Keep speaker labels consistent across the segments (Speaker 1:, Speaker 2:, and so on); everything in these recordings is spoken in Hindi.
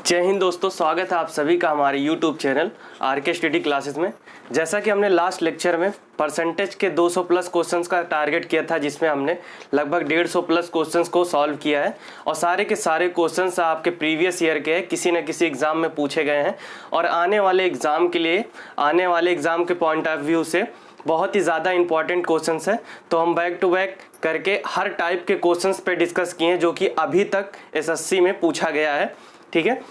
Speaker 1: जय हिंद दोस्तों, स्वागत है आप सभी का हमारे YouTube channel RK study classes में। जैसा कि हमने लास्ट लेक्चर में परसेंटेज के 200 प्लस क्वेश्चंस का टारगेट किया था, जिसमें हमने लगभग 150 प्लस क्वेश्चंस को सॉल्व किया है और सारे के सारे क्वेश्चंस आपके प्रीवियस ईयर के किसी न किसी एग्ज़ाम में पूछे गए हैं और आने वाले एग्ज़ाम के लिए, आने वाले एग्ज़ाम के पॉइंट ऑफ व्यू से बहुत ही ज़्यादा इंपॉर्टेंट क्वेश्चंस है। तो हम बैक टू बैक करके हर टाइप के क्वेश्चंस पे डिस्कस किए हैं जो कि अभी तक एसएससी में पूछा गया है। ठीक है,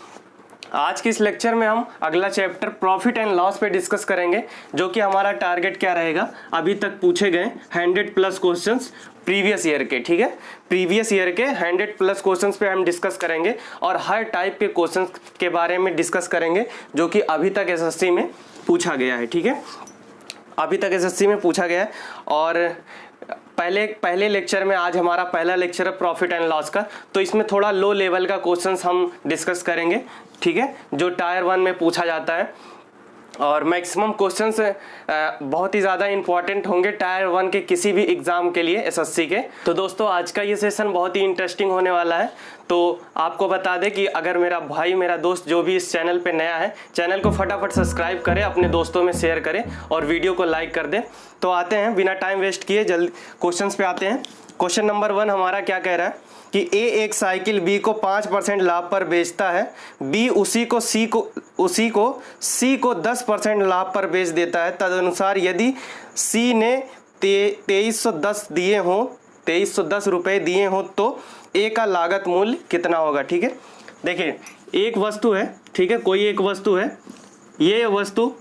Speaker 1: आज के इस लेक्चर में हम अगला चैप्टर प्रॉफिट एंड लॉस पे डिस्कस करेंगे, जो कि हमारा टारगेट क्या रहेगा, अभी तक पूछे गए 100 प्लस क्वेश्चंस प्रीवियस ईयर के। ठीक है, प्रीवियस ईयर के 100 प्लस क्वेश्चंस पे हम डिस्कस करेंगे और हर टाइप के क्वेश्चंस के बारे में डिस्कस करेंगे जो कि अभी तक एसएससी में पूछा गया है। ठीक है, अभी तक एसएससी में पूछा गया है। और पहले लेक्चर में, आज हमारा पहला लेक्चर है प्रॉफिट एंड लॉस का, तो इसमें थोड़ा लो लेवल का क्वेश्चंस हम डिस्कस करेंगे। ठीक है, जो टायर 1 में पूछा जाता है और मैक्सिमम क्वेश्चंस बहुत ही ज़्यादा इंपॉर्टेंट होंगे टायर 1 के किसी भी एग्ज़ाम के लिए एसएससी के। तो दोस्तों, आज का ये सेशन बहुत ही इंटरेस्टिंग होने वाला है। तो आपको बता दें कि अगर मेरा भाई, मेरा दोस्त जो भी इस चैनल पे नया है, चैनल को फटाफट सब्सक्राइब करें, अपने दोस्तों में शेयर करें और वीडियो को लाइक कर दें। तो आते हैं, बिना टाइम वेस्ट किए जल्दी क्वेश्चन पे आते हैं। क्वेश्चन नंबर 1 हमारा क्या कह रहा है कि ए एक साइकिल बी को 5% लाभ पर बेचता है, बी उसी को सी को 10% लाभ पर बेच देता है। तदनुसार यदि सी ने 2310 रुपए दिए हों तो ए का लागत मूल्य कितना होगा। ठीक है, देखिए एक वस्तु है, ठीक है, कोई एक वस्तु है, ये वस्तु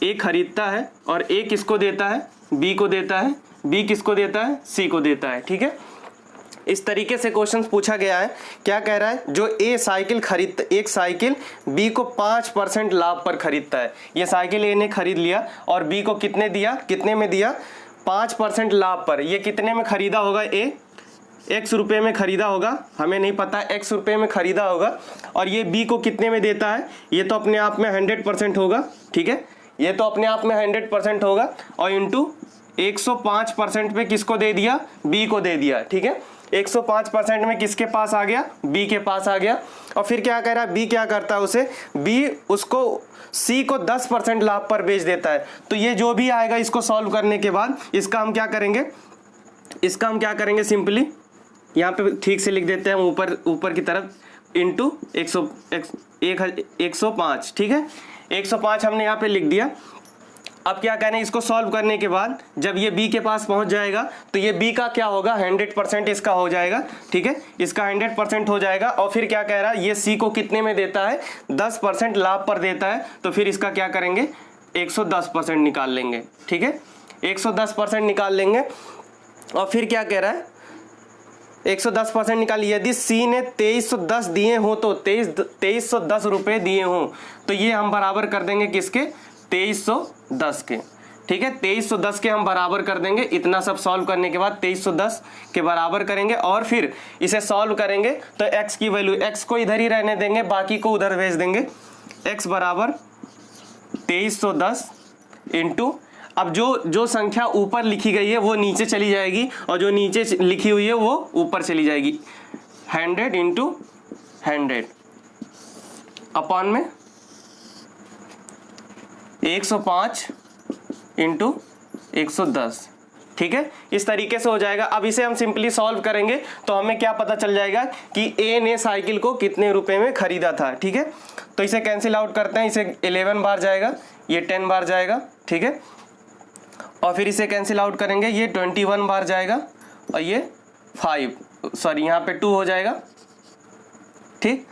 Speaker 1: ए खरीदता है और ए किसको देता है, बी को देता है, बी किसको देता है, सी को देता है। ठीक है, इस तरीके से क्वेश्चन पूछा गया है। क्या कह रहा है, जो एक साइकिल बी को 5% लाभ पर खरीदता है। ये साइकिल ए ने खरीद लिया और बी को कितने में दिया 5% लाभ पर। ये कितने में खरीदा होगा, ए x रुपये में खरीदा होगा, हमें नहीं पता, x रुपये में खरीदा होगा और ये b को कितने में देता है। ये तो अपने आप में 100% होगा। ठीक है, ये तो अपने आप में 100% होगा और इंटू 105% पे किसको दे दिया, b को दे दिया। ठीक है, 105% में किसके पास आ गया, b के पास आ गया। और फिर क्या कह रहा है, b क्या करता है, b उसको c को 10% लाभ पर बेच देता है। तो ये जो भी आएगा, इसको सॉल्व करने के बाद इसका हम क्या करेंगे, सिंपली यहाँ पे ठीक से लिख देते हैं ऊपर की तरफ, इंटू 105। ठीक है, 105 हमने यहाँ पे लिख दिया। अब क्या कहना है, इसको सॉल्व करने के बाद जब ये b के पास पहुंच जाएगा तो ये b का क्या होगा, 100% इसका हो जाएगा। ठीक है, इसका 100% हो जाएगा। और फिर क्या कह रहा है, ये c को कितने में देता है, 10% लाभ पर देता है। तो फिर इसका क्या करेंगे, 110% निकाल लेंगे। ठीक है, 110% निकाल लेंगे। और फिर क्या कह रहा है, 110% निकालिए। यदि सी ने 2310 दिए हों तो 2310 रुपये दिए हों तो ये हम बराबर कर देंगे किसके, 2310 के। ठीक है, 2310 के हम बराबर कर देंगे। इतना सब सॉल्व करने के बाद 2310 के बराबर करेंगे और फिर इसे सॉल्व करेंगे तो x की वैल्यू, x को इधर ही रहने देंगे, बाकी को उधर भेज देंगे। x बराबर 2310 इंटू, अब जो संख्या ऊपर लिखी गई है वो नीचे चली जाएगी और जो नीचे लिखी हुई है वो ऊपर चली जाएगी। 100 इंटू 100 अपॉन में 105 इंटू 110। ठीक है, इस तरीके से हो जाएगा। अब इसे हम सिंपली सॉल्व करेंगे तो हमें क्या पता चल जाएगा कि ए ने साइकिल को कितने रुपए में खरीदा था। ठीक है, तो इसे कैंसिल आउट करते हैं। इसे 11 बार जाएगा, ये 10 बार जाएगा। ठीक है, और फिर इसे कैंसिल आउट करेंगे, ये 21 बार जाएगा और ये 5, सॉरी यहाँ पे 2 हो जाएगा। ठीक,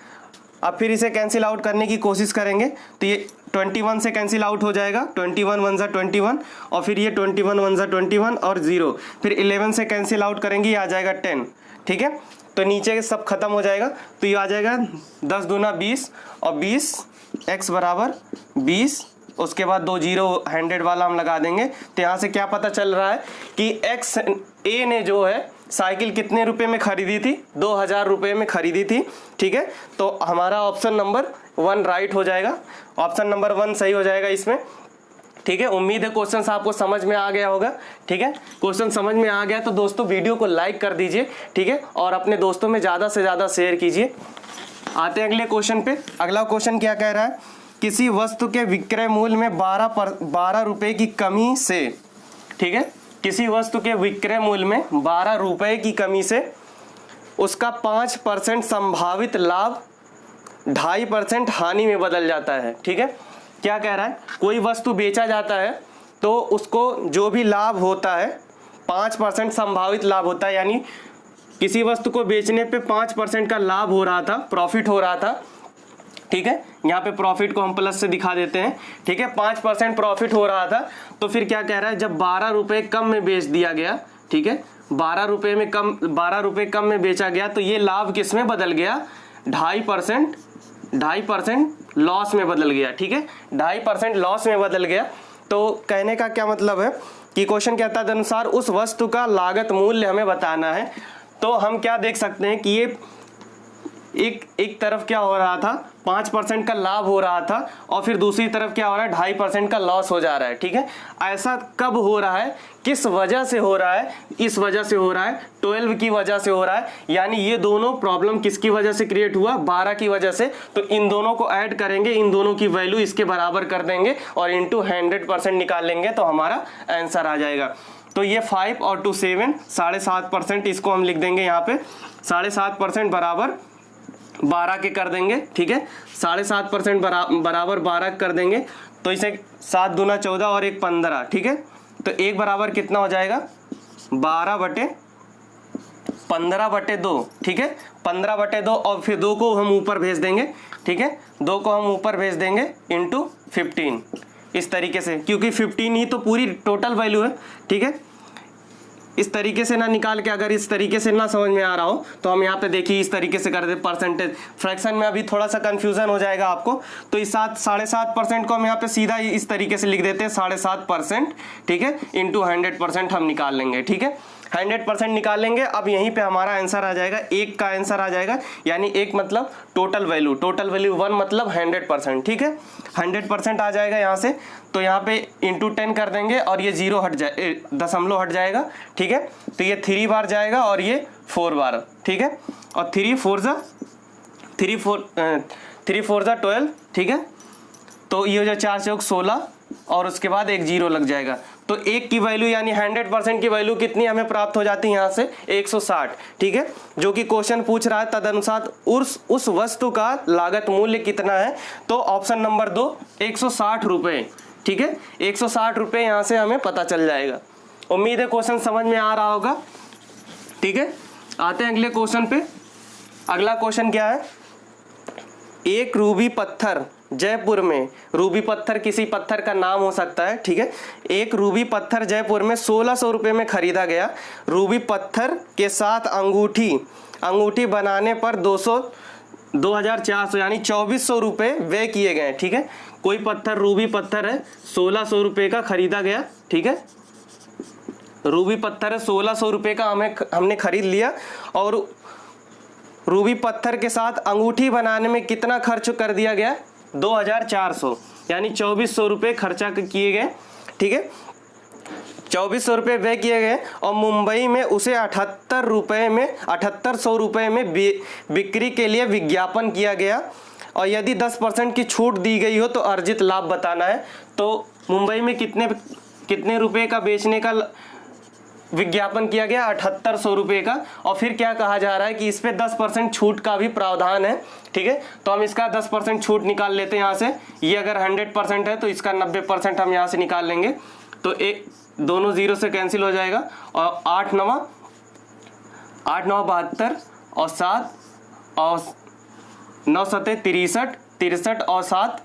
Speaker 1: अब फिर इसे कैंसिल आउट करने की कोशिश करेंगे तो ये 21 से कैंसिल आउट हो जाएगा, 21 1 जा 21 और फिर ये 21 1 जा 21 और 0, फिर 11 से कैंसिल आउट करेंगे, ये आ जाएगा 10। ठीक है, तो नीचे सब खत्म हो जाएगा तो ये आ जाएगा 10 दूना 20 और 20 x बराबर 20, उसके बाद 2 0 100 वाला हम लगा देंगे। तो यहाँ से क्या पता चल रहा है कि एक्स ए ने जो है साइकिल कितने रुपए में खरीदी थी, 2000 रुपये में खरीदी थी। ठीक है, तो हमारा ऑप्शन नंबर 1 राइट हो जाएगा, ऑप्शन नंबर 1 सही हो जाएगा इसमें। ठीक है, उम्मीद है क्वेश्चन आपको समझ में आ गया होगा। ठीक है, क्वेश्चन समझ में आ गया तो दोस्तों वीडियो को लाइक कर दीजिए। ठीक है, और अपने दोस्तों में ज़्यादा से ज़्यादा शेयर कीजिए। आते हैं अगले क्वेश्चन पे। अगला क्वेश्चन क्या कह रहा है, किसी वस्तु के विक्रय मूल्य में 12 रुपए की कमी से, ठीक है, किसी वस्तु के विक्रय मूल्य में 12 रुपए की कमी से उसका 5% संभावित लाभ 2.5% हानि में बदल जाता है। ठीक है, क्या कह रहा है, कोई वस्तु बेचा जाता है तो उसको जो भी लाभ होता है 5% संभावित लाभ होता है, यानी किसी वस्तु को बेचने पे 5% का लाभ हो रहा था, प्रॉफिट हो रहा था। ठीक है, यहाँ पे प्रॉफिट को हम प्लस से दिखा देते हैं। ठीक है, 5% प्रॉफिट हो रहा था, तो फिर क्या कह रहा है, जब 12 रुपए कम में बेच दिया गया, ठीक है, 12 रुपए कम में बेचा गया, तो ये लाभ किस में बदल गया, 2.5% लॉस में बदल गया। ठीक है, 2.5% लॉस में बदल गया। तो कहने का क्या मतलब है कि क्वेश्चन कहता है अनुसार उस वस्तु का लागत मूल्य हमें बताना है। तो हम क्या देख सकते हैं कि ये एक तरफ क्या हो रहा था, 5% का लाभ हो रहा था, और फिर दूसरी तरफ क्या हो रहा है, 2.5% का लॉस हो जा रहा है। ठीक है, ऐसा कब हो रहा है, किस वजह से हो रहा है, इस वजह से हो रहा है, 12 की वजह से हो रहा है। यानी ये दोनों प्रॉब्लम किसकी वजह से क्रिएट हुआ, 12 की वजह से। तो इन दोनों को ऐड करेंगे, इन दोनों की वैल्यू इसके बराबर कर देंगे और इंटू 100% निकाल लेंगे, तो हमारा आंसर आ जाएगा। तो ये 5 और 2 7, 7.5%, इसको हम लिख देंगे यहाँ पे 7.5% बराबर 12 के कर देंगे। ठीक है, 7.5% बराबर 12 कर देंगे, तो इसे 7 दूना 14 और 1 15। ठीक है, तो 1 बराबर कितना हो जाएगा, 12/15/2। ठीक है, 15/2 और फिर 2 को हम ऊपर भेज देंगे। ठीक है, 2 को हम ऊपर भेज देंगे इंटू 15, इस तरीके से, क्योंकि 15 ही तो पूरी टोटल वैल्यू है। ठीक है, इस तरीके से ना निकाल के, अगर इस तरीके से ना समझ में आ रहा हो तो हम यहाँ पे देखिए इस तरीके से कर दे, परसेंटेज फ्रैक्शन में अभी थोड़ा सा कंफ्यूजन हो जाएगा आपको। तो इस 7.5% को हम यहाँ पे सीधा इस तरीके से लिख देते हैं 7.5%। ठीक है, इंटू 100% हम निकाल लेंगे। ठीक है, 100% निकाल लेंगे। अब यहीं पे हमारा आंसर आ जाएगा, 1 का आंसर आ जाएगा, यानी 1 मतलब टोटल वैल्यू 1 मतलब 100%। ठीक है, 100% आ जाएगा यहाँ से, तो यहाँ पे इंटू 10 कर देंगे और ये 0 हट जाए, दशमलव हट जाएगा। ठीक है, तो ये 3 बार जाएगा और ये 4 बार। ठीक है, और 3 4 जा 12। ठीक है, तो ये हो जाए 4 चौक 16 और उसके बाद एक 0 लग जाएगा। तो 1 की वैल्यू यानी 100% की वैल्यू कितनी हमें प्राप्त हो जाती है यहाँ से, 160। ठीक है, जो कि क्वेश्चन पूछ रहा है तदनुसार उस वस्तु का लागत मूल्य कितना है, तो ऑप्शन नंबर 2 160 रुपये। ठीक है, 160 रुपये यहाँ से हमें पता चल जाएगा। उम्मीद है क्वेश्चन समझ में आ रहा होगा। ठीक है, आते हैं अगले क्वेश्चन पे। अगला क्वेश्चन क्या है, एक रूबी पत्थर जयपुर में, रूबी पत्थर किसी पत्थर का नाम हो सकता है। ठीक है, एक रूबी पत्थर जयपुर में 1600 रुपये में खरीदा गया। रूबी पत्थर के साथ अंगूठी बनाने पर 2400 यानी 2400 रुपये व्यय किए गए। ठीक है, कोई पत्थर रूबी पत्थर है, 1600 रुपये का खरीदा गया। ठीक है, रूबी पत्थर है, 1600 रुपये का हमने खरीद लिया, और रूबी पत्थर के साथ अंगूठी बनाने में कितना खर्च कर दिया गया, 2400, यानी 2400 रुपये खर्चा किए गए। ठीक है, 2400 रुपये व्यय किए गए, और मुंबई में उसे 7800 रुपये में बिक्री के लिए विज्ञापन किया गया, और यदि 10% की छूट दी गई हो तो अर्जित लाभ बताना है। तो मुंबई में कितने रुपए का बेचने का विज्ञापन किया गया, 7800 रुपये का, और फिर क्या कहा जा रहा है कि इस पे 10% छूट का भी प्रावधान है। ठीक है, तो हम इसका 10% छूट निकाल लेते हैं यहाँ से। ये अगर 100% है तो इसका 90% हम यहाँ से निकाल लेंगे, तो दोनों 0 से कैंसिल हो जाएगा, और 8 9 72 और 7 और 9 7 63 और 7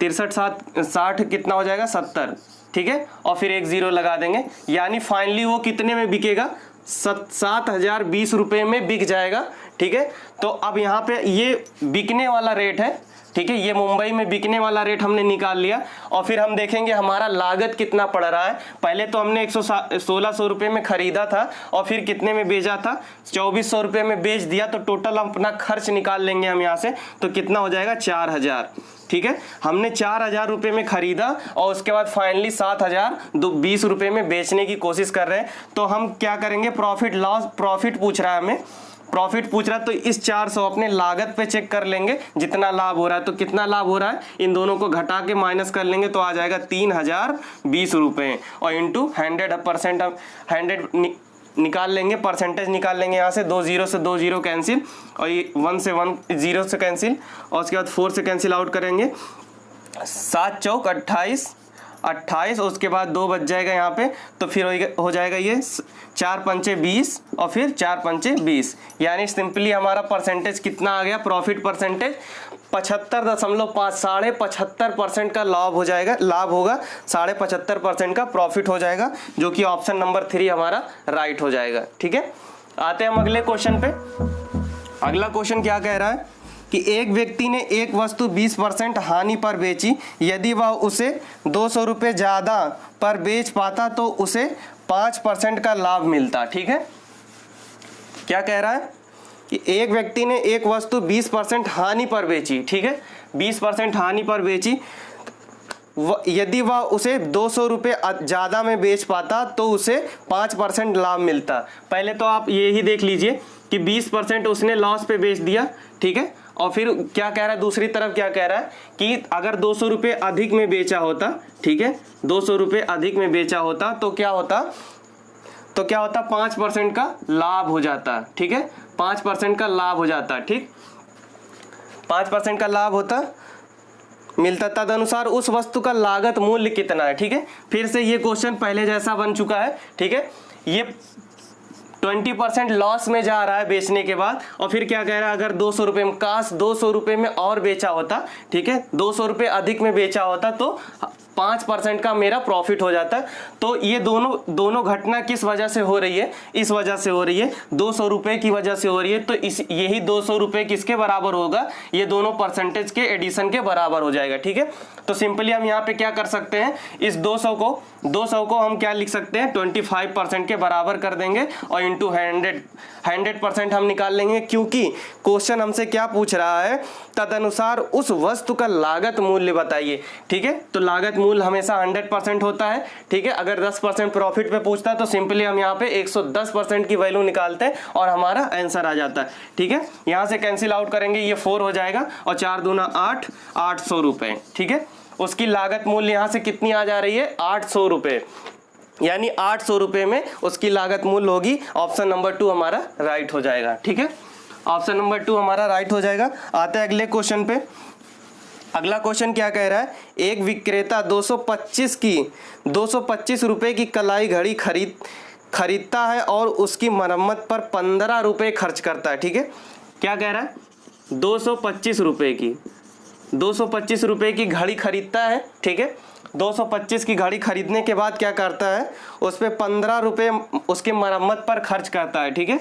Speaker 1: 63 7 60 कितना हो जाएगा, 70। ठीक है, और फिर एक 0 लगा देंगे, यानी फाइनली वो कितने में बिकेगा, 7020 रुपये में बिक जाएगा। ठीक है, तो अब यहाँ पे ये बिकने वाला रेट है। ठीक है, ये मुंबई में बिकने वाला रेट हमने निकाल लिया, और फिर हम देखेंगे हमारा लागत कितना पड़ रहा है। पहले तो हमने 1600 रुपये में खरीदा था, और फिर कितने में बेचा था, 2400 रुपये में बेच दिया, तो टोटल अपना खर्च निकाल लेंगे हम यहाँ से, तो कितना हो जाएगा, 4000। ठीक है, हमने 4000 रुपये में खरीदा, और उसके बाद फाइनली 7020 रुपये में बेचने की कोशिश कर रहे हैं। तो हम क्या करेंगे, प्रॉफिट पूछ रहा है हमें, प्रॉफिट पूछ रहा है तो इस 400 अपने लागत पे चेक कर लेंगे जितना लाभ हो रहा है। तो कितना लाभ हो रहा है, इन दोनों को घटा के माइनस कर लेंगे तो आ जाएगा 3020 रुपये और इंटू 100%, 100 निकाल लेंगे, परसेंटेज निकाल लेंगे यहाँ से, 2 0 से 2 0 कैंसिल और ये 1 से 1 0 से कैंसिल और उसके बाद 4 से कैंसिल आउट करेंगे। 7 चौक 28 और उसके बाद 2 बच जाएगा यहाँ पे, तो फिर हो जाएगा ये 4 पंचे 20 और फिर 4 पंचे 20, यानी सिंपली हमारा परसेंटेज कितना आ गया, प्रॉफिट परसेंटेज 75.5, 75% का लाभ हो जाएगा, लाभ होगा 75% का प्रॉफिट हो जाएगा, जो कि ऑप्शन नंबर 3 हमारा राइट हो जाएगा। ठीक है, आते हैं हम अगले क्वेश्चन पे। अगला क्वेश्चन क्या कह रहा है कि एक व्यक्ति ने एक वस्तु 20% हानि पर बेची, यदि वह उसे 200 रुपये ज़्यादा पर बेच पाता तो उसे 5% का लाभ मिलता। ठीक है, क्या कह रहा है कि एक व्यक्ति ने एक वस्तु 20% हानि पर बेची, ठीक है, 20% हानि पर बेची, यदि वह उसे 200 रुपये ज़्यादा में बेच पाता तो उसे 5% लाभ मिलता। पहले तो आप ये ही देख लीजिए कि 20% उसने लॉस पे बेच दिया, ठीक है, और फिर क्या कह रहा है, दूसरी तरफ क्या कह रहा है कि अगर 200 रुपये अधिक में बेचा होता, ठीक है, 200 रुपये अधिक में बेचा होता तो क्या होता, 5% का लाभ हो जाता। ठीक है, 5% का लाभ हो जाता, ठीक, 5% का लाभ होता मिलता। तदनुसार उस वस्तु का लागत मूल्य कितना है। ठीक है, फिर से ये क्वेश्चन पहले जैसा बन चुका है। ठीक है, ये 20% लॉस में जा रहा है बेचने के बाद, और फिर क्या कह रहा है, अगर 200 रुपये में, काश 200 रुपये में और बेचा होता, ठीक है, 200 रुपये अधिक में बेचा होता तो 5% का मेरा प्रॉफिट हो जाता है। तो ये दोनों घटना किस वजह से हो रही है, इस वजह से हो रही है, 200 रुपये की वजह से हो रही है। तो यही 200 रुपये किसके बराबर होगा, ये दोनों परसेंटेज के एडिशन के बराबर हो जाएगा। ठीक है, तो सिंपली हम यहाँ पे क्या कर सकते हैं, इस 200 को हम क्या लिख सकते हैं, 25% के बराबर कर देंगे और इंटू 100% हम निकाल लेंगे, क्योंकि क्वेश्चन हमसे क्या पूछ रहा है, तदनुसार उस वस्तु का लागत मूल्य बताइए। ठीक है, तो लागत मूल्य हमेशा 100% होता है। ठीक है, अगर 10% प्रॉफिट पे पूछता है तो सिंपली हम यहाँ पे 110% की वैल्यू निकालते हैं और हमारा आंसर आ जाता है। ठीक है, यहाँ से कैंसिल आउट करेंगे, ये 4 हो जाएगा और 4 दूना 8, 800 रुपये। ठीक है, उसकी लागत मूल्य यहाँ से कितनी आ जा रही है, 800 रुपये, यानी 800 रुपये में उसकी लागत मूल्य होगी। ऑप्शन नंबर 2 हमारा राइट हो जाएगा। ठीक है, ऑप्शन नंबर 2 हमारा राइट हो जाएगा। आते हैं अगले क्वेश्चन पे। अगला क्वेश्चन क्या कह रहा है, एक विक्रेता 225 रुपये की कलाई घड़ी खरीदता है और उसकी मरम्मत पर 15 रुपये खर्च करता है। ठीक है, क्या कह रहा है, 225 रुपये की घड़ी खरीदता है। ठीक है, 225 की घड़ी खरीदने के बाद क्या करता है, उस पर 15 रुपये उसके मरम्मत पर खर्च करता है। ठीक है,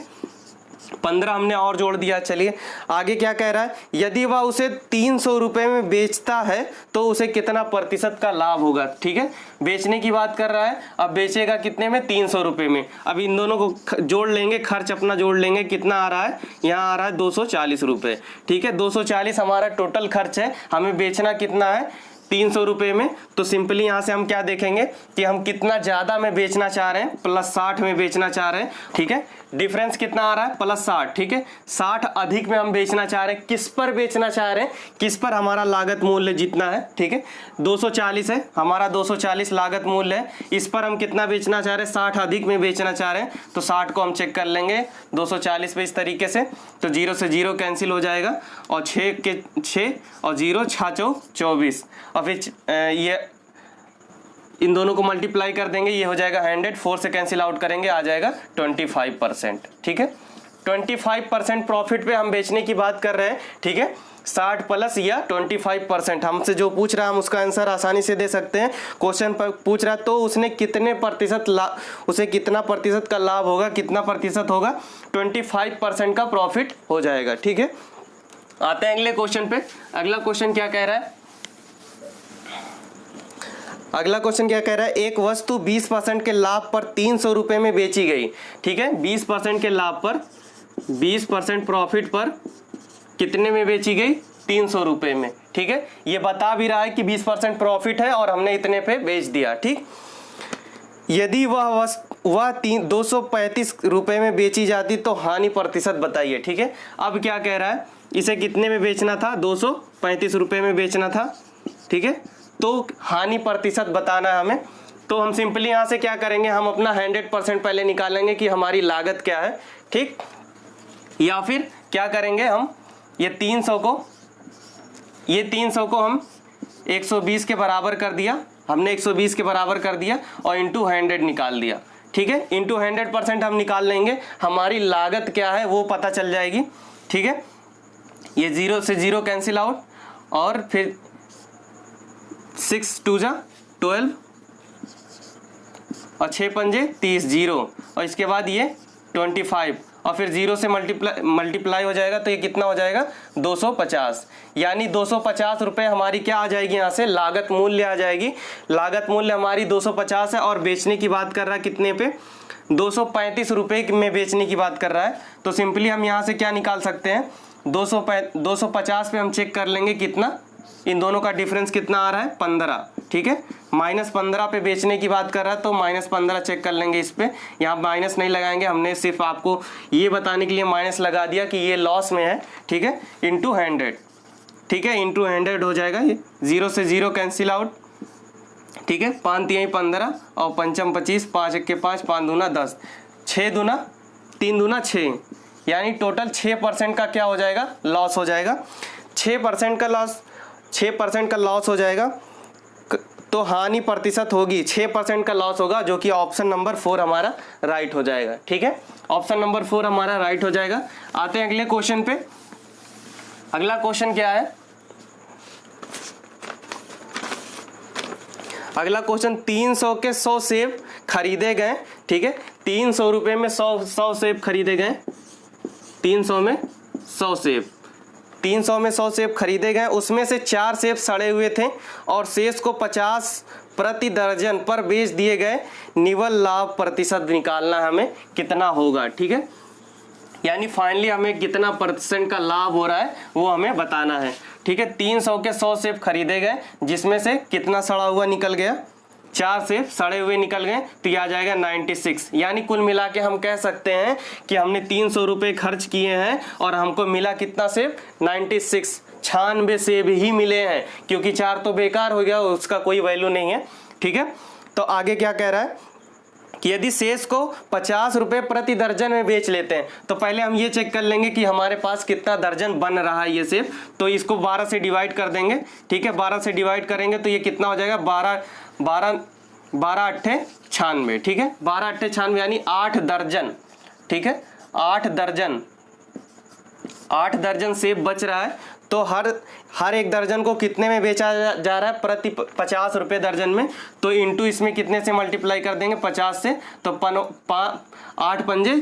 Speaker 1: 15 हमने और जोड़ दिया। चलिए आगे क्या कह रहा है, यदि वह उसे 300 रुपये में बेचता है तो उसे कितना प्रतिशत का लाभ होगा। ठीक है, बेचने की बात कर रहा है, अब बेचेगा कितने में, 300 रुपये में। अब इन दोनों को जोड़ लेंगे, खर्च अपना जोड़ लेंगे, कितना आ रहा है, यहाँ आ रहा है 240 रुपये। ठीक है, 240 हमारा टोटल खर्च है, हमें बेचना कितना है, 300 रुपये में। तो सिंपली यहाँ से हम क्या देखेंगे कि हम कितना ज़्यादा में बेचना चाह रहे हैं, +60 में बेचना चाह रहे हैं। ठीक है, डिफरेंस कितना आ रहा है, +60। ठीक है, 60 अधिक में हम बेचना चाह रहे हैं, किस पर बेचना चाह रहे हैं, किस पर हमारा लागत मूल्य जितना है। ठीक है, 240 है हमारा, 240 लागत मूल्य है, इस पर हम कितना बेचना चाह रहे हैं, 60 अधिक में बेचना चाह रहे हैं। तो 60 को हम चेक कर लेंगे 240 पे इस तरीके से, तो 0 से 0 कैंसिल हो जाएगा और 6 के 6 और 0 6 चौक 24, और फिर ये इन दोनों को मल्टीप्लाई कर देंगे, ये हो जाएगा 100, 4 से कैंसिल आउट करेंगे, आ जाएगा 25%। ठीक है, 25% प्रॉफिट पे हम बेचने की बात कर रहे हैं। ठीक है, 60 प्लस या 25%, हमसे जो पूछ रहा है हम उसका आंसर आसानी से दे सकते हैं। क्वेश्चन पर पूछ रहा है तो उसने कितने प्रतिशत उसे कितना प्रतिशत का लाभ होगा, कितना प्रतिशत होगा, 25% का प्रॉफिट हो जाएगा। ठीक है, आते हैं अगले क्वेश्चन पे। अगला क्वेश्चन क्या कह रहा है, अगला क्वेश्चन क्या कह रहा है, एक वस्तु 20% के लाभ पर 300 रुपये में बेची गई। ठीक है, 20% के लाभ पर, 20% प्रॉफिट पर कितने में बेची गई, 300 रुपये में। ठीक है, ये बता भी रहा है कि 20% प्रॉफिट है और हमने इतने पे बेच दिया। ठीक, यदि वह वह 235 रुपये में बेची जाती तो हानि प्रतिशत बताइए। ठीक है, अब क्या कह रहा है, इसे कितने में बेचना था, 235 रुपये में बेचना था। ठीक है, तो हानि प्रतिशत बताना है हमें। तो हम सिंपली यहाँ से क्या करेंगे, हम अपना 100% पहले निकालेंगे कि हमारी लागत क्या है। ठीक, या फिर क्या करेंगे, हम ये 300 को हम 120 के बराबर कर दिया, हमने 120 के बराबर कर दिया और इंटू 100 निकाल दिया। ठीक है, इंटू 100% हम निकाल लेंगे, हमारी लागत क्या है वो पता चल जाएगी। ठीक है, ये 0 से 0 कैंसिल आउट और फिर 6 2 जा 12 और 6 पंजे 30 0 और इसके बाद ये 25 और फिर 0 से मल्टीप्लाई हो जाएगा तो ये कितना हो जाएगा 250। यानी 250 रुपये हमारी क्या आ जाएगी, यहाँ से लागत मूल्य आ जाएगी। लागत मूल्य हमारी 250 है और बेचने की बात कर रहा है कितने पे, 235 रुपये में बेचने की बात कर रहा है। तो सिंपली हम यहाँ से क्या निकाल सकते हैं, 250 पे हम चेक कर लेंगे कितना, इन दोनों का डिफरेंस कितना आ रहा है 15। ठीक है, -15 पे बेचने की बात कर रहा है तो -15 चेक कर लेंगे इस पे, यहाँ माइनस नहीं लगाएंगे, हमने सिर्फ आपको ये बताने के लिए माइनस लगा दिया कि ये लॉस में है। ठीक है, इंटू 100। ठीक है, इंटू 100 हो जाएगा, ये 0 से 0 कैंसिल आउट। ठीक है, 5 3 15 और 5 25, 5 1 5, 5 दूना 10, 6 दूना 3 दूना 6, यानी टोटल 6% का क्या हो जाएगा, लॉस हो जाएगा। 6% का लॉस हो जाएगा तो हानि प्रतिशत होगी 6% का लॉस होगा, जो कि ऑप्शन नंबर 4 हमारा राइट हो जाएगा। ठीक है, ऑप्शन नंबर 4 हमारा राइट हो जाएगा। आते हैं अगले क्वेश्चन पे। अगला क्वेश्चन क्या है, अगला क्वेश्चन 300 के 100 सेब खरीदे गए। ठीक है, 300 रुपये में 100 सेब खरीदे गए, 300 में 100 सेब, 300 में 100 सेब खरीदे गए, उसमें से 4 सेब सड़े हुए थे और शेष को 50 प्रति दर्जन पर बेच दिए गए। निवल लाभ प्रतिशत निकालना है हमें, कितना होगा। ठीक है, यानी फाइनली हमें कितना % का लाभ हो रहा है वो हमें बताना है। ठीक है, 300 के 100 सेब खरीदे गए, जिसमें से कितना सड़ा हुआ निकल गया, 4 सेब सड़े हुए निकल गए, तो यह आ जाएगा 96। यानी कुल मिला के हम कह सकते हैं कि हमने 300 रुपये खर्च किए हैं और हमको मिला कितना सेब, 96, 96 सेब ही मिले हैं, क्योंकि 4 तो बेकार हो गया, उसका कोई वैल्यू नहीं है। ठीक है, तो आगे क्या कह रहा है कि यदि शेष को 50 रुपये प्रति दर्जन में बेच लेते हैं, तो पहले हम ये चेक कर लेंगे कि हमारे पास कितना दर्जन बन रहा है ये सेब। तो इसको 12 से डिवाइड कर देंगे। ठीक है, 12 से डिवाइड करेंगे तो ये कितना हो जाएगा, 12 अट्ठे 96। ठीक है, 12 अट्ठे 96 यानी 8 दर्जन। ठीक है, 8 दर्जन सेब बच रहा है। तो हर एक दर्जन को कितने में बेचा जा रहा है, प्रति 50 रुपये दर्जन में। तो इंटू इसमें कितने से मल्टीप्लाई कर देंगे, 50 से, तो 8 पंजे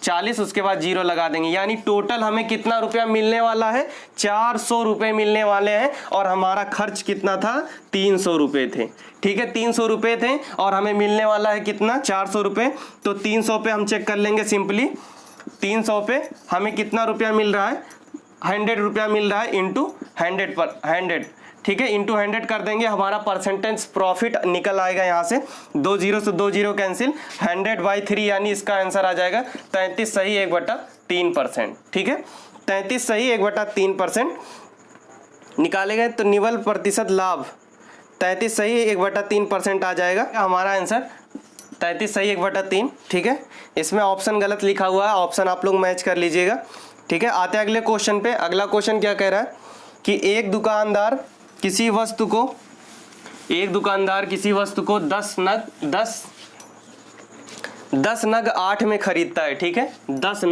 Speaker 1: 40, उसके बाद 0 लगा देंगे। यानी टोटल हमें कितना रुपया मिलने वाला है, 400 रुपये मिलने वाले हैं और हमारा खर्च कितना था, 300 रुपये थे। ठीक है, 300 रुपये थे और हमें मिलने वाला है कितना, 400 रुपये। तो 300 पे हम चेक कर लेंगे सिंपली, 300 पे हमें कितना रुपया मिल रहा है, 100 रुपया मिल रहा है इंटू 100। ठीक है, इंटू 100 कर देंगे, हमारा परसेंटेज प्रॉफिट निकल आएगा। यहाँ से 2 0 से 2 0 कैंसिल, 100/3 यानी इसका आंसर आ जाएगा 33 सही 1/3%। ठीक है, 33 सही 1/3% निकाले गए तो निवल प्रतिशत लाभ 33 सही 1/3% आ जाएगा। हमारा आंसर 33 सही 1/3। ठीक है, इसमें ऑप्शन गलत लिखा हुआ है, ऑप्शन आप लोग मैच कर लीजिएगा। ठीक है, आते हैं अगले क्वेश्चन पे। अगला क्वेश्चन क्या कह रहा है कि एक दुकानदार किसी वस्तु को 10 नग 8 में खरीदता है। ठीक है, 10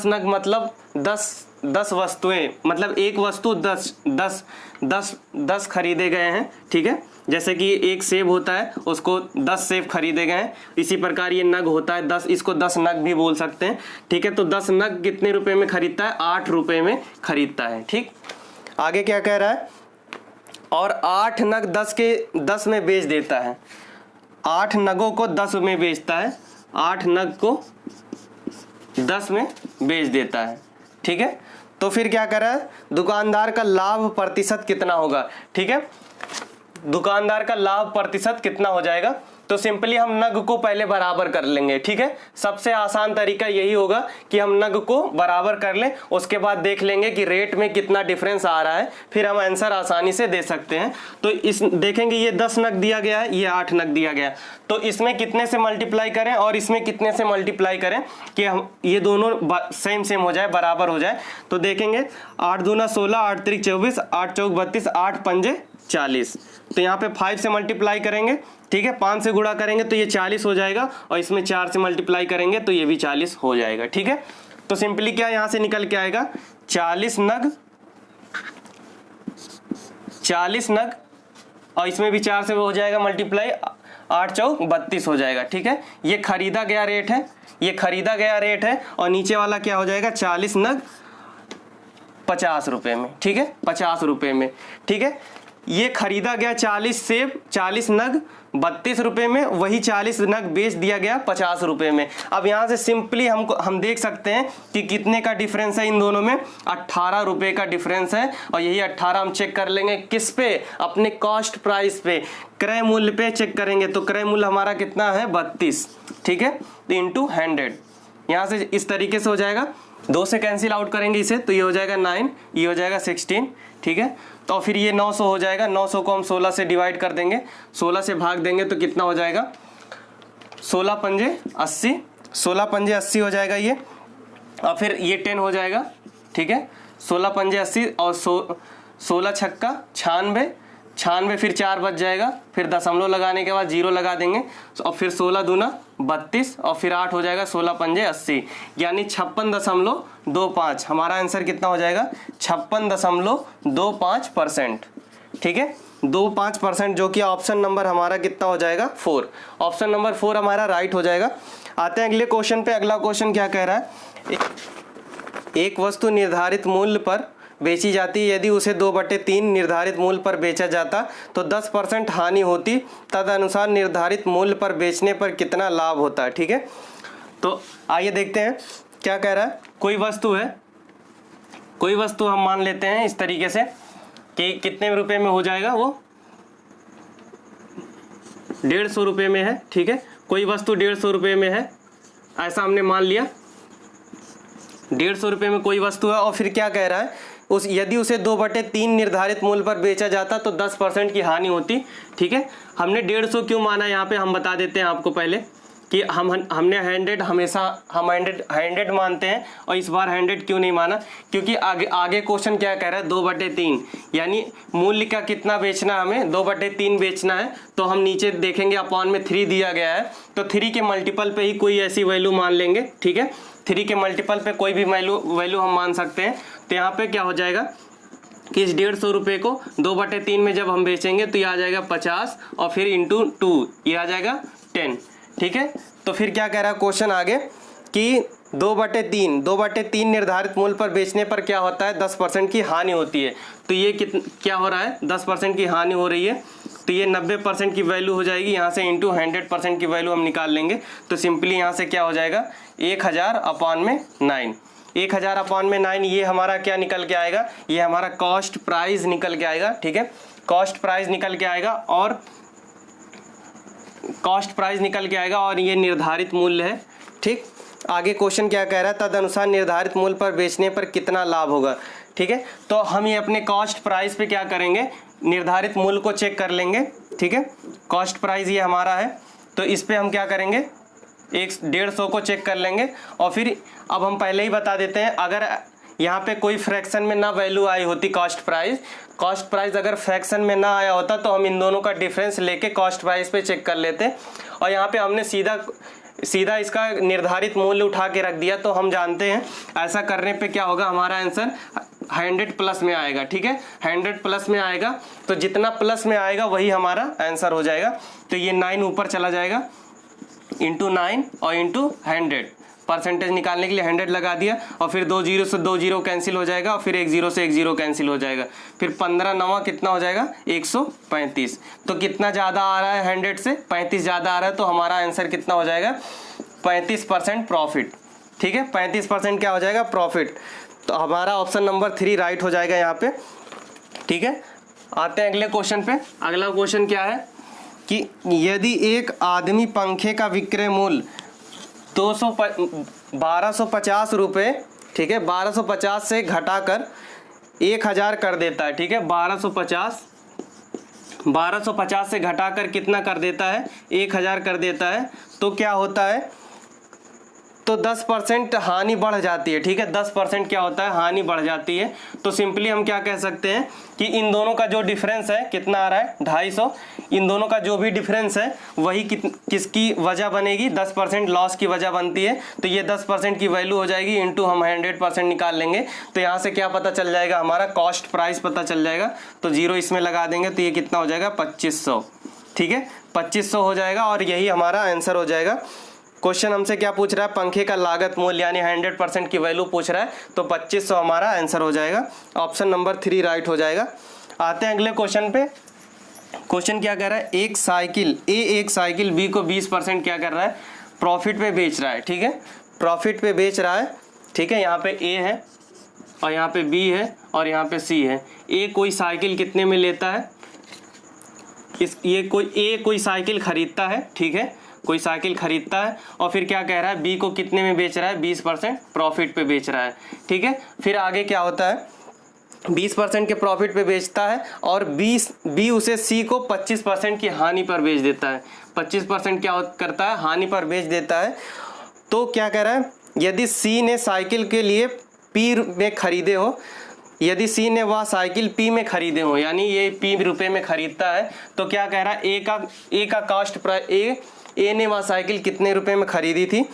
Speaker 1: नग मतलब 10 वस्तुएं, मतलब एक वस्तु 10 खरीदे गए हैं। ठीक है, जैसे कि एक सेब होता है, उसको 10 सेब खरीदे गए हैं, इसी प्रकार ये नग होता है 10, इसको 10 नग भी बोल सकते हैं। ठीक है, तो 10 नग कितने रुपए में खरीदता है, 8 रुपए में खरीदता है। ठीक, आगे क्या कह रहा है, और 8 नग 10 में बेच देता है, 8 नगों को 10 में बेचता है, 8 नग को 10 में बेच देता है। ठीक है, तो फिर क्या कर रहा है, दुकानदार का लाभ प्रतिशत कितना होगा। ठीक है, दुकानदार का लाभ प्रतिशत कितना हो जाएगा। तो सिंपली हम नग को पहले बराबर कर लेंगे, ठीक है। सबसे आसान तरीका यही होगा कि हम नग को बराबर कर लें, उसके बाद देख लेंगे कि रेट में कितना डिफरेंस आ रहा है, फिर हम आंसर आसानी से दे सकते हैं। तो इस देखेंगे ये 10 नग दिया गया है, ये 8 नग दिया गया है, तो इसमें कितने से मल्टीप्लाई करें और इसमें कितने से मल्टीप्लाई करें कि हम ये दोनों सेम सेम हो जाए, बराबर हो जाए। तो देखेंगे 8 दूना 16, 8 त्रिक 24, 8 चौक 32, 8 पंजे 40। तो यहाँ पे 5 से मल्टीप्लाई करेंगे, ठीक है, 5 से गुणा करेंगे तो ये 40 हो जाएगा, और इसमें 4 से मल्टीप्लाई करेंगे तो ये भी 40 हो जाएगा, ठीक है। तो सिंपली क्या यहाँ से निकल के आएगा 40 नग, 40 नग, और इसमें भी 4 से हो जाएगा मल्टीप्लाई, 8 चौक 32 हो जाएगा, ठीक है। ये खरीदा गया रेट है, ये खरीदा गया रेट है, और नीचे वाला क्या हो जाएगा 40 नग 50 रुपये में, ठीक है, 50 रुपये में, ठीक है। ये खरीदा गया 40 सेब, 40 नग 32 रुपये में, वही 40 नग बेच दिया गया 50 रुपये में। अब यहाँ से सिंपली हम देख सकते हैं कि कितने का डिफरेंस है इन दोनों में, 18 रुपये का डिफरेंस है। और यही 18 हम चेक कर लेंगे किस पे, अपने कॉस्ट प्राइस पे, क्रय मूल्य पे चेक करेंगे। तो क्रय मूल्य हमारा कितना है 32, ठीक है, तो इंटू 100, यहाँ से इस तरीके से हो जाएगा। 2 से कैंसिल आउट करेंगे इसे तो ये हो जाएगा 9, ये हो जाएगा 16, ठीक है। तो फिर ये 900 हो जाएगा, 900 को हम 16 से डिवाइड कर देंगे, 16 से भाग देंगे तो कितना हो जाएगा 16 पंजे 80, 16 पंजे 80 हो जाएगा ये, और फिर ये 10 हो जाएगा, ठीक है। 16 पंजे 80 और 16 छक्का 96, 96 फिर 4 बच जाएगा, फिर दशमलव लगाने के बाद 0 लगा देंगे, और फिर 16 दूना 32 और फिर 8 हो जाएगा, 16 पंजे 80, यानी 56.25। हमारा आंसर कितना हो जाएगा 56.25%, ठीक है, 25%, जो कि ऑप्शन नंबर हमारा कितना हो जाएगा 4। ऑप्शन नंबर 4 हमारा राइट हो जाएगा। आते हैं अगले क्वेश्चन पे। अगला क्वेश्चन क्या कह रहा है, एक वस्तु निर्धारित मूल्य पर बेची जाती है, यदि उसे 2/3 निर्धारित मूल्य पर बेचा जाता तो 10% हानि होती, तदनुसार निर्धारित मूल्य पर बेचने पर कितना लाभ होता है, ठीक है। तो आइए देखते हैं क्या कह रहा है। कोई वस्तु है, कोई वस्तु हम मान लेते हैं इस तरीके से कि कितने रुपए में हो जाएगा, वो 150 रुपये में है, ठीक है। कोई वस्तु 150 रुपये में है, ऐसा हमने मान लिया, 150 रुपये में कोई वस्तु है। और फिर क्या कह रहा है, यदि उसे 2/3 निर्धारित मूल्य पर बेचा जाता तो 10% की हानि होती, ठीक है। हमने 150 क्यों माना यहाँ पे हम बता देते हैं आपको पहले कि हमने 100 हमेशा हम 100 मानते हैं, और इस बार 100 क्यों नहीं माना, क्योंकि आगे क्वेश्चन क्या कह रहा है 2/3, यानी मूल्य का कितना बेचना, हमें 2/3 बेचना है। तो हम नीचे देखेंगे अपॉन में 3 दिया गया है, तो 3 के मल्टीपल पे ही कोई ऐसी वैल्यू मान लेंगे, ठीक है। 3 के मल्टीपल पे कोई भी वैल्यू हम मान सकते हैं। तो यहाँ पे क्या हो जाएगा कि इस 150 रुपये को 2/3 में जब हम बेचेंगे तो ये आ जाएगा 50, और फिर इंटू 2 ये आ जाएगा 10, ठीक है। तो फिर क्या कह रहा है क्वेश्चन आगे कि 2/3 निर्धारित मूल्य पर बेचने पर क्या होता है 10% की हानि होती है। तो ये क्या हो रहा है 10% की हानि हो रही है, तो ये 90% की वैल्यू हो जाएगी, यहाँ से इंटू 100% की वैल्यू हम निकाल लेंगे। तो सिंपली यहाँ से क्या हो जाएगा 1000/9, 1000/9, ये हमारा क्या निकल के आएगा, ये हमारा कॉस्ट प्राइस निकल के आएगा, ठीक है। कॉस्ट प्राइस निकल के आएगा, और कॉस्ट प्राइस निकल के आएगा, और ये निर्धारित मूल्य है, ठीक। आगे क्वेश्चन क्या कह रहा है, तदनुसार निर्धारित मूल्य पर बेचने पर कितना लाभ होगा, ठीक है। तो हम ये अपने कॉस्ट प्राइस पे क्या करेंगे, निर्धारित मूल्य को चेक कर लेंगे, ठीक है। कॉस्ट प्राइस ये हमारा है, तो इस पे हम क्या करेंगे 150 को चेक कर लेंगे। और फिर अब हम पहले ही बता देते हैं, अगर यहाँ पे कोई फ्रैक्शन में ना वैल्यू आई होती कॉस्ट प्राइस अगर फ्रैक्शन में ना आया होता तो हम इन दोनों का डिफरेंस लेके कॉस्ट प्राइस पे चेक कर लेते। और यहाँ पे हमने सीधा इसका निर्धारित मूल्य उठा के रख दिया, तो हम जानते हैं ऐसा करने पे क्या होगा, हमारा आंसर 100 प्लस में आएगा, ठीक है। 100 प्लस में आएगा, तो जितना प्लस में आएगा वही हमारा आंसर हो जाएगा। तो ये 9 ऊपर चला जाएगा, इंटू 9 और इंटू 100, परसेंटेज निकालने के लिए 100 लगा दिया, और फिर 2 0 से 2 0 कैंसिल हो जाएगा, और फिर 1 0 से 1 0 कैंसिल हो जाएगा, फिर 15 9 कितना हो जाएगा 135। तो कितना ज़्यादा आ रहा है 100 से 35 ज़्यादा आ रहा है, तो हमारा आंसर कितना हो जाएगा 35% प्रॉफिट, ठीक है। 35% क्या हो जाएगा प्रॉफिट। तो हमारा ऑप्शन नंबर 3 राइट हो जाएगा यहाँ पे, ठीक है। आते हैं अगले क्वेश्चन पे। अगला क्वेश्चन क्या है कि यदि एक आदमी पंखे का विक्रय मूल्य 1250 रुपये, ठीक है, 1250 से घटाकर 1000 कर देता है, ठीक है, 1250 से घटाकर कितना कर देता है, 1000 कर देता है, तो क्या होता है, तो 10% हानि बढ़ जाती है, ठीक है, 10% क्या होता है, हानि बढ़ जाती है। तो सिंपली हम क्या कह सकते हैं कि इन दोनों का जो डिफरेंस है कितना आ रहा है, 250, इन दोनों का जो भी डिफरेंस है वही किसकी वजह बनेगी, 10% लॉस की वजह बनती है। तो ये 10% की वैल्यू हो जाएगी, इंटू हम 100% निकाल लेंगे, तो यहाँ से क्या पता चल जाएगा, हमारा कॉस्ट प्राइस पता चल जाएगा। तो 0 इसमें लगा देंगे तो ये कितना हो जाएगा, 2500, ठीक है, 2500 हो जाएगा और यही हमारा आंसर हो जाएगा। क्वेश्चन हमसे क्या पूछ रहा है, पंखे का लागत मूल्य यानी 100% की वैल्यू पूछ रहा है, तो 2500 हमारा आंसर हो जाएगा। ऑप्शन नंबर 3 राइट हो जाएगा। आते हैं अगले क्वेश्चन पे। क्वेश्चन क्या कह रहा है, एक साइकिल बी को 20% क्या कर रहा है, प्रॉफिट पे बेच रहा है, ठीक है, प्रॉफिट पे बेच रहा है, ठीक है। यहाँ पे ए है और यहाँ पे बी है और यहाँ पे सी है। ए कोई साइकिल कितने में लेता है, कोई साइकिल खरीदता है, ठीक है, कोई साइकिल खरीदता है और फिर क्या कह रहा है, बी को कितने में बेच रहा है, 20% प्रॉफिट पे बेच रहा है, ठीक है। फिर आगे क्या होता है, 20% के प्रॉफिट पे बेचता है और बी उसे सी को 25% की हानि पर बेच देता है, 25% क्या करता है, हानि पर बेच देता है। तो क्या कह रहा है, यदि सी ने साइकिल के लिए पी में खरीदे हो, यदि सी ने वह साइकिल पी में खरीदे हो, यानी ये पी रुपए में खरीदता है, तो क्या कह रहा है, ए का कॉस्ट प्राइस, ए ने वह साइकिल कितने रुपए में खरीदी थी,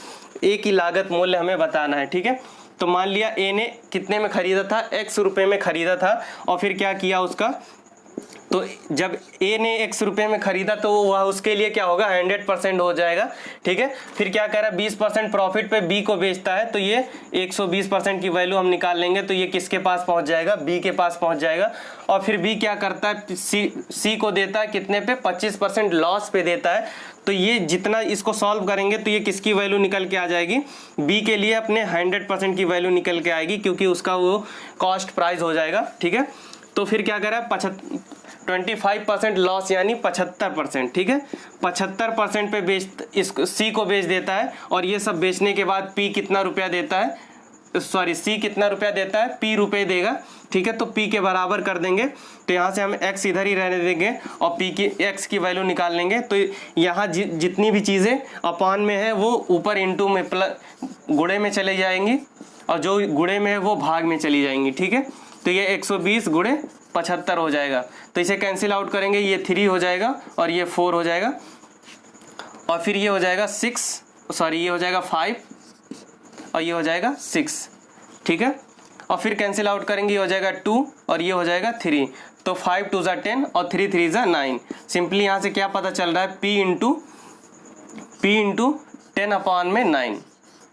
Speaker 1: ए की लागत मूल्य हमें बताना है, ठीक है। तो मान लिया ए ने कितने में खरीदा था, x रुपए में खरीदा था और फिर क्या किया उसका, तो जब ए ने x रुपए में खरीदा तो वह उसके लिए क्या होगा, 100% हो जाएगा, ठीक है। फिर क्या कह रहा है, 20% प्रॉफिट पे बी को बेचता है, तो ये 120% की वैल्यू हम निकाल लेंगे, तो ये किसके पास पहुंच जाएगा, बी के पास पहुंच जाएगा। और फिर बी क्या करता है, सी को देता है कितने पे, 25% लॉस पे देता है। तो ये जितना इसको सॉल्व करेंगे तो ये किसकी वैल्यू निकल के आ जाएगी, बी के लिए अपने 100% की वैल्यू निकल के आएगी, क्योंकि उसका वो कॉस्ट प्राइस हो जाएगा, ठीक है। तो फिर क्या करें, 25% लॉस यानी 75%, ठीक है, 75% पे इसको सी को बेच देता है और ये सब बेचने के बाद पी कितना रुपया देता है, सॉरी सी कितना रुपया देता है, पी रुपए देगा, ठीक है। तो पी के बराबर कर देंगे, तो यहाँ से हम x इधर ही रहने देंगे और p की x की वैल्यू निकाल लेंगे। तो यहाँ जितनी भी चीज़ें अपान में है वो ऊपर इंटू में गुणे में चले जाएंगी और जो गुणे में है वो भाग में चली जाएंगी, ठीक है। तो ये 120 गुणे 75 हो जाएगा, तो इसे कैंसिल आउट करेंगे, ये 3 हो जाएगा और ये 4 हो जाएगा और फिर ये हो जाएगा 6, सॉरी ये हो जाएगा 5 और ये हो जाएगा 6, ठीक है। और फिर कैंसिल आउट करेंगे, ये हो जाएगा 2 और ये हो जाएगा 3, तो 5 2 ज़ा 10 और 3 3 ज़ा 9। सिंपली यहाँ से क्या पता चल रहा है, p इंटू 10/9,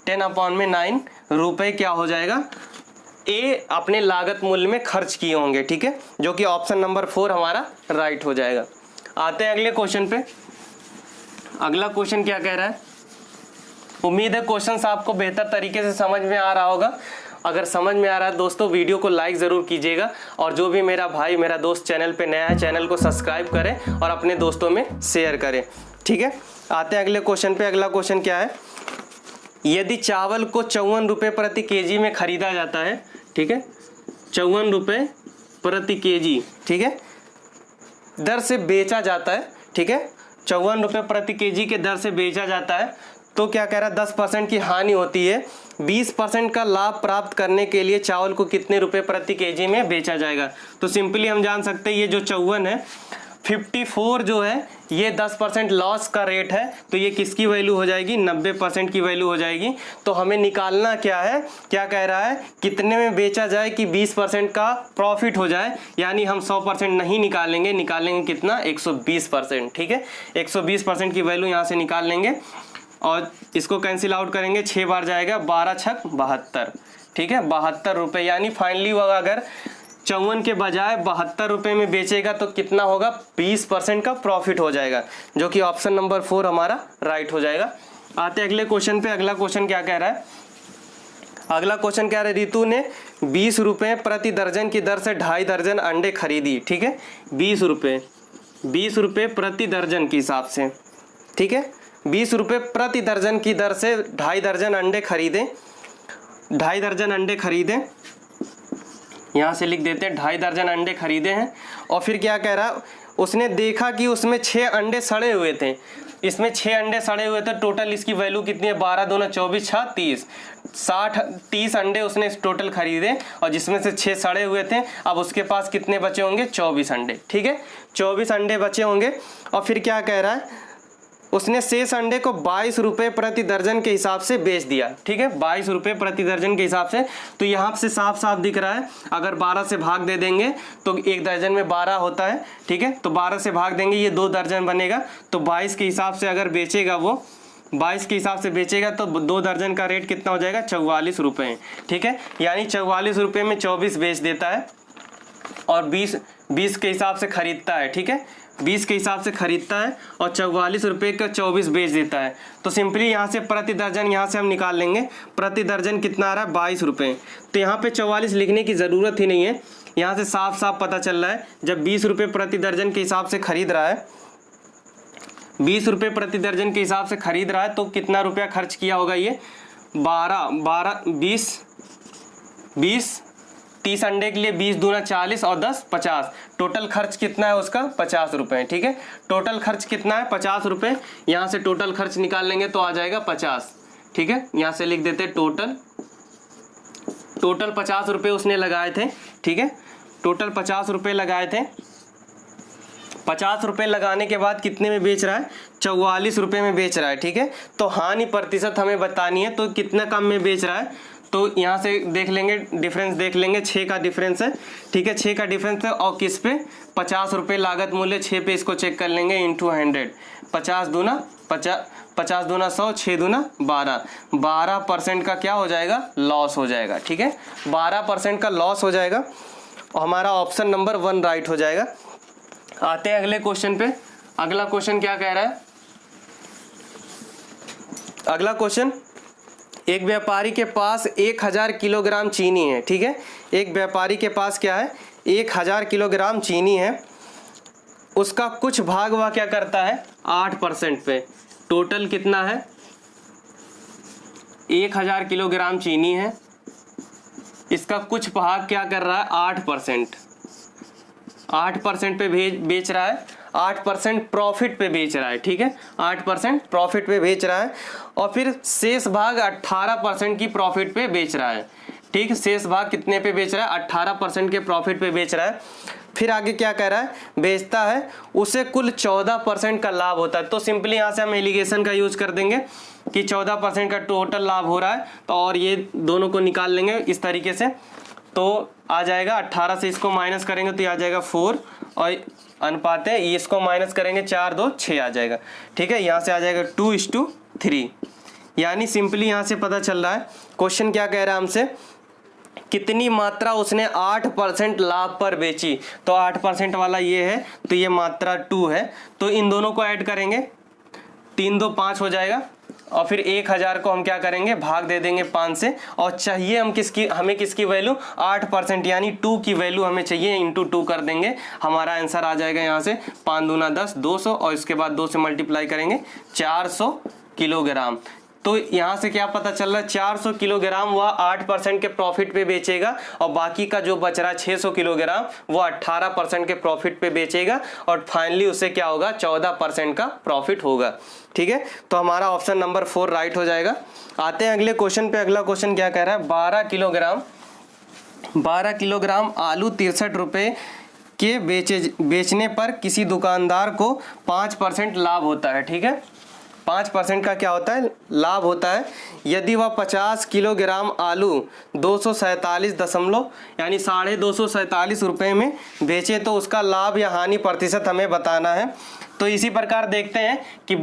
Speaker 1: 10/9 रुपए क्या हो जाएगा, ए अपने लागत मूल्य में खर्च किए होंगे, ठीक है, जो कि ऑप्शन नंबर 4 हमारा राइट हो जाएगा। आते हैं अगले क्वेश्चन पे। अगला क्वेश्चन क्या कह रहा है, उम्मीद है क्वेश्चन आपको बेहतर तरीके से समझ में आ रहा होगा। अगर समझ में आ रहा है दोस्तों, वीडियो को लाइक ज़रूर कीजिएगा और जो भी मेरा भाई मेरा दोस्त चैनल पे नया है, चैनल को सब्सक्राइब करें और अपने दोस्तों में शेयर करें, ठीक है। आते हैं अगले क्वेश्चन पे। अगला क्वेश्चन क्या है, यदि चावल को 54 रुपये प्रति केजी में खरीदा जाता है, ठीक है, 54 रुपये प्रति केजी, ठीक है, दर से बेचा जाता है, ठीक है, 54 रुपये प्रति केजी के दर से बेचा जाता है, तो क्या कह रहा है, 10% की हानि होती है, 20% का लाभ प्राप्त करने के लिए चावल को कितने रुपए प्रति केजी में बेचा जाएगा। तो सिंपली हम जान सकते हैं ये जो 54 है, 54 जो है ये 10% लॉस का रेट है, तो ये किसकी वैल्यू हो जाएगी, 90% की वैल्यू हो जाएगी। तो हमें निकालना क्या है, क्या कह रहा है, कितने में बेचा जाए कि 20% का प्रॉफिट हो जाए, यानी हम 100% नहीं निकालेंगे, निकालेंगे कितना, 120%, ठीक है, 120% की वैल्यू यहाँ से निकाल लेंगे और इसको कैंसिल आउट करेंगे, 6 बार जाएगा, 12 छक 72, ठीक है, 72 रुपये, यानी फाइनली वो अगर 54 के बजाय 72 रुपये में बेचेगा तो कितना होगा, 20% का प्रॉफिट हो जाएगा, जो कि ऑप्शन नंबर 4 हमारा राइट हो जाएगा। आते अगले क्वेश्चन पे। अगला क्वेश्चन क्या कह रहा है, अगला क्वेश्चन कह रहा है, रितु ने 20 रुपये प्रति दर्जन की दर से 2.5 दर्जन अंडे खरीदी, ठीक है। 20 रुपये प्रति दर्जन के हिसाब से, ठीक है। 20 रुपये प्रति दर्जन की दर से 2.5 दर्जन अंडे खरीदे, 2.5 दर्जन अंडे खरीदे, यहाँ से लिख देते हैं 2.5 दर्जन अंडे खरीदे हैं। और फिर क्या कह रहा है, उसने देखा कि उसमें 6 अंडे सड़े हुए थे, इसमें 6 अंडे सड़े हुए थे। टोटल इसकी वैल्यू कितनी है, 12 दूना 24 6 30, 30 अंडे उसने टोटल खरीदे और जिसमें से 6 सड़े हुए थे। अब उसके पास कितने बचे होंगे, 24 अंडे, ठीक है। 24 अंडे बचे होंगे। और फिर क्या कह रहा है, उसने शेष अंडे को 22 रुपये प्रति दर्जन के हिसाब से बेच दिया, ठीक है। 22 रुपये प्रति दर्जन के हिसाब से। तो यहाँ से साफ साफ दिख रहा है, अगर 12 से भाग दे देंगे तो 1 दर्जन में 12 होता है, ठीक है। तो 12 से भाग देंगे, ये 2 दर्जन बनेगा। तो 22 के हिसाब से अगर बेचेगा, वो 22 के हिसाब से बेचेगा तो 2 दर्जन का रेट कितना हो जाएगा, 44 रुपये, ठीक है। यानी 44 रुपये में 24 बेच देता है और 20 के हिसाब से खरीदता है, ठीक है। 20 के हिसाब से खरीदता है और 44 रुपये का 24 बेच देता है। तो सिंपली यहाँ से प्रति दर्जन यहाँ से हम निकाल लेंगे, प्रति दर्जन कितना आ रहा है, 22 रुपये। तो यहाँ पे 44 लिखने की ज़रूरत ही नहीं है, यहाँ से साफ साफ पता चल रहा है। जब 20 रुपये प्रति दर्जन के हिसाब से खरीद रहा है, 20 रुपये प्रति दर्जन के हिसाब से खरीद रहा है, तो कितना रुपया खर्च किया होगा, ये 20 30 अंडे के लिए 20 दूना 40 और 10 50। टोटल खर्च कितना है उसका, 50 रुपये, ठीक है। टोटल खर्च कितना है, 50 रुपये। यहाँ से टोटल खर्च निकाल लेंगे तो आ जाएगा 50, ठीक है। यहाँ से लिख देते टोटल 50 रुपये उसने लगाए थे, ठीक है। टोटल 50 रुपये लगाए थे। 50 रुपये लगाने के बाद कितने में बेच रहा है, 44 रुपये में बेच रहा है, ठीक है। तो हानि प्रतिशत हमें बतानी है, तो कितना कम में बेच रहा है, तो यहाँ से देख लेंगे, डिफरेंस देख लेंगे, 6 का डिफरेंस है, ठीक है। 6 का डिफरेंस है और किस पे, 50 रुपये लागत मूल्य, 6 पे इसको चेक कर लेंगे, इंटू 100, 50 दूना 100, 6 दूना 12, 12% का क्या हो जाएगा, लॉस हो जाएगा, ठीक है। 12% का लॉस हो जाएगा और हमारा ऑप्शन नंबर 1 राइट हो जाएगा। आते हैं अगले क्वेश्चन पे। अगला क्वेश्चन क्या कह रहा है, अगला क्वेश्चन, एक व्यापारी के पास 1000 किलोग्राम चीनी है, ठीक है। एक व्यापारी के पास क्या है, 1000 किलोग्राम चीनी है। उसका कुछ भाग वह क्या करता है, 8% पे। टोटल कितना है, 1000 किलोग्राम चीनी है, इसका कुछ भाग क्या कर रहा है, 8% पे बेच रहा है, 8% प्रॉफिट पे बेच रहा है, ठीक है। 8% प्रॉफिट पे बेच रहा है और फिर शेष भाग 18% की प्रॉफिट पे बेच रहा है, ठीक। शेष भाग कितने पे बेच रहा है, 18% के प्रॉफिट पे बेच रहा है। फिर आगे क्या कह रहा है, बेचता है, उसे कुल 14% का लाभ होता है। तो सिंपली यहाँ से हम एलिगेशन का यूज कर देंगे कि 14% का टोटल लाभ हो रहा है, तो और ये दोनों को निकाल लेंगे इस तरीके से। तो आ जाएगा 18 से इसको माइनस करेंगे तो ये आ जाएगा 4 और अनुपात है, इसको माइनस करेंगे 4 2 6 आ जाएगा, ठीक है। यहाँ से आ जाएगा 2:3। यानी सिंपली यहाँ से पता चल रहा है, क्वेश्चन क्या कह रहा है हमसे, कितनी मात्रा उसने 8% लाभ पर बेची। तो 8% वाला ये है, तो ये मात्रा 2 है। तो इन दोनों को ऐड करेंगे, 3 2 5 हो जाएगा और फिर 1000 को हम क्या करेंगे, भाग दे देंगे 5 से। और चाहिए हमें किसकी वैल्यू, 8%, यानी 2 की वैल्यू हमें चाहिए, इंटू 2 कर देंगे। हमारा आंसर आ जाएगा यहाँ से 5 दूना 10, 200 और इसके बाद 2 से मल्टीप्लाई करेंगे, 400 किलोग्राम। तो यहाँ से क्या पता चल रहा है, 400 किलोग्राम वह 8% के प्रॉफिट पे बेचेगा और बाकी का जो बच रहा है 600 किलोग्राम वो 18% के प्रॉफिट पे बेचेगा और फाइनली उसे क्या होगा, 14% का प्रॉफिट होगा, ठीक है। तो हमारा ऑप्शन नंबर 4 राइट हो जाएगा। आते हैं अगले क्वेश्चन पे। अगला क्वेश्चन क्या कह रहा है, 12 किलोग्राम आलू 63 रुपये के बेचने पर किसी दुकानदार को 5% लाभ होता है, ठीक है। 5% का क्या होता है, लाभ होता है। यदि वह 50 किलोग्राम आलू 247 यानी 247 रुपये में बेचे तो उसका लाभ या हानि प्रतिशत हमें बताना है। तो इसी प्रकार देखते हैं कि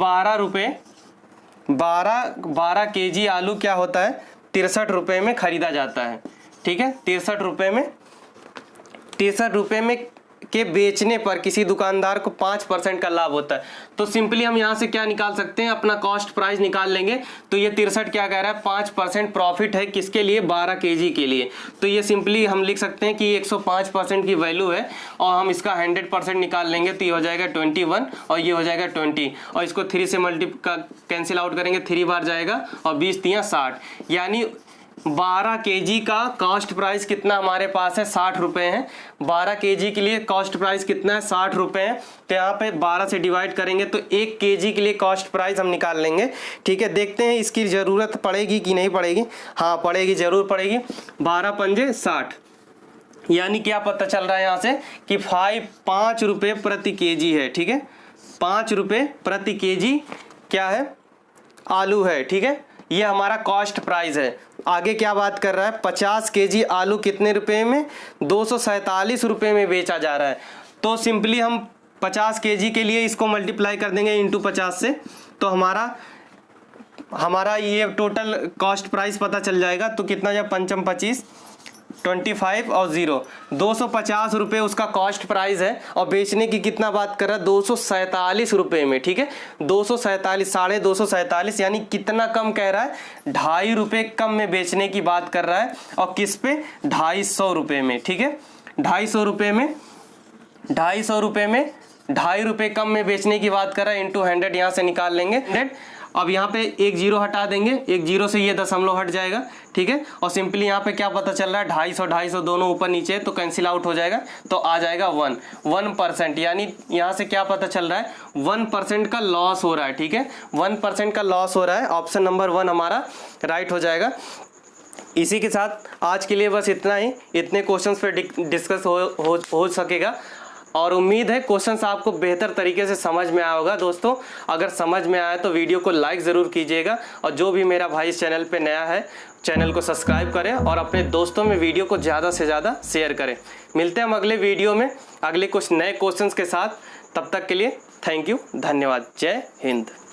Speaker 1: 12 केजी आलू क्या होता है, 63 रुपये में खरीदा जाता है, ठीक है। 63 रुपये में के बेचने पर किसी दुकानदार को 5% का लाभ होता है। तो सिंपली हम यहाँ से क्या निकाल सकते हैं, अपना कॉस्ट प्राइस निकाल लेंगे। तो ये 63 क्या कह रहा है, 5% प्रॉफिट है किसके लिए, 12 kg के लिए। तो ये सिंपली हम लिख सकते हैं कि 105% की वैल्यू है और हम इसका 100% निकाल लेंगे तो ये हो जाएगा 21 और ये हो जाएगा 20 और इसको 3 से कैंसिल आउट करेंगे, 3 बार जाएगा और 20 × 60 यानी 12 kg का कॉस्ट प्राइस कितना हमारे पास है, 60 रुपये है। 12 kg के लिए कॉस्ट प्राइस कितना है, 60 रुपये है। तो यहाँ पे 12 से डिवाइड करेंगे तो 1 kg के लिए कॉस्ट प्राइस हम निकाल लेंगे। ठीक है, देखते हैं इसकी ज़रूरत पड़ेगी कि नहीं पड़ेगी। हाँ पड़ेगी, ज़रूर पड़ेगी। 12 पंजे 60 यानी क्या पता चल रहा है यहाँ से कि 5 रुपये प्रति kg है। ठीक है, 5 रुपये प्रति kg क्या है, आलू है। ठीक है, ये हमारा कॉस्ट प्राइस है। आगे क्या बात कर रहा है, 50 kg आलू कितने रुपए में, 247 रुपये में बेचा जा रहा है। तो सिंपली हम 50 kg के लिए इसको मल्टीप्लाई कर देंगे इंटू 50 से, तो हमारा ये टोटल कॉस्ट प्राइस पता चल जाएगा। तो कितना जब 5 × 25 25 और 0 250 रुपये उसका कॉस्ट प्राइस है और बेचने की कितना बात कर रहा है, 247 रुपये में। ठीक है, 247 247 यानी कितना कम कह रहा है, 2.5 रुपये कम में बेचने की बात कर रहा है। और किस पे, 250 रुपये में। ठीक है, 250 रुपये में 250 रुपये में 2.5 रुपये कम में बेचने की बात कर रहा है। इंटू 100 यहाँ से निकाल लेंगे 100। अब यहाँ पे एक 0 हटा देंगे, एक 0 से ये दशमलव हट जाएगा। ठीक है, और सिंपली यहाँ पे क्या पता चल रहा है, 250 दोनों ऊपर नीचे तो कैंसिल आउट हो जाएगा तो आ जाएगा 1%। यानी यहाँ से क्या पता चल रहा है, 1% का लॉस हो रहा है। ठीक है, 1% का लॉस हो रहा है। ऑप्शन नंबर 1 हमारा राइट हो जाएगा। इसी के साथ आज के लिए बस इतना ही। इतने क्वेश्चंस पे डिस्कस हो सकेगा और उम्मीद है क्वेश्चंस आपको बेहतर तरीके से समझ में आया होगा। दोस्तों अगर समझ में आया तो वीडियो को लाइक ज़रूर कीजिएगा और जो भी मेरा भाई इस चैनल पे नया है चैनल को सब्सक्राइब करें और अपने दोस्तों में वीडियो को ज़्यादा से ज़्यादा शेयर करें। मिलते हैं हम अगले वीडियो में अगले कुछ नए क्वेश्चंस के साथ। तब तक के लिए थैंक यू, धन्यवाद, जय हिंद।